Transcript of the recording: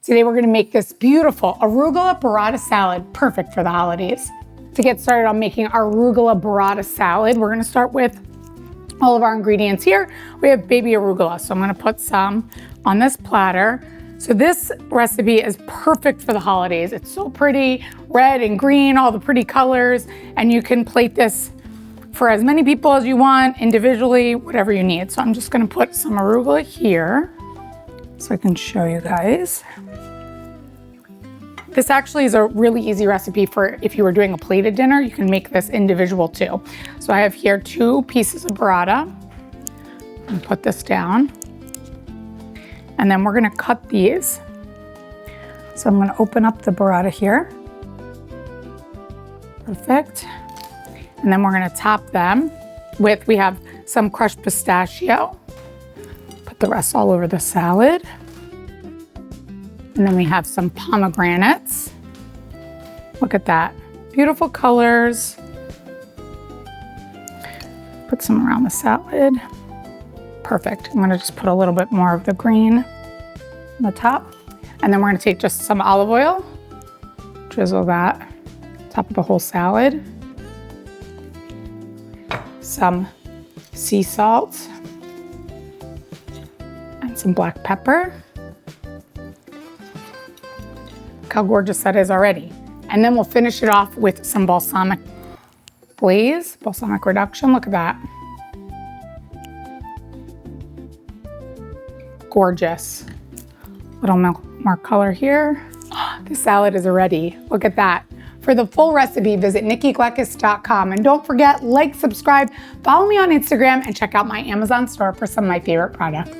Today we're gonna make this beautiful arugula burrata salad, perfect for the holidays. To get started on making our arugula burrata salad, we're gonna start with all of our ingredients here. We have baby arugula, so I'm gonna put some on this platter. So this recipe is perfect for the holidays. It's so pretty, red and green, all the pretty colors, and you can plate this for as many people as you want, individually, whatever you need. So I'm just gonna put some arugula here so I can show you guys. This actually is a really easy recipe for if you were doing a plated dinner, you can make this individual too. So I have here 2 pieces of burrata. And put this down. And then we're gonna cut these. So I'm gonna open up the burrata here. Perfect. And then we're gonna top them with, we have some crushed pistachio. Put the rest all over the salad. And then we have some pomegranates. Look at that, beautiful colors. Put some around the salad. Perfect. I'm gonna just put a little bit more of the green on the top. And then we're gonna take just some olive oil, drizzle that top of the whole salad. Some sea salt and some black pepper. Look how gorgeous that is already. And then we'll finish it off with some balsamic glaze, balsamic reduction. Look at that. Gorgeous. Little more color here. The salad is ready. Look at that. For the full recipe, visit nikkigleckis.com. And don't forget, like, subscribe, follow me on Instagram, and check out my Amazon store for some of my favorite products.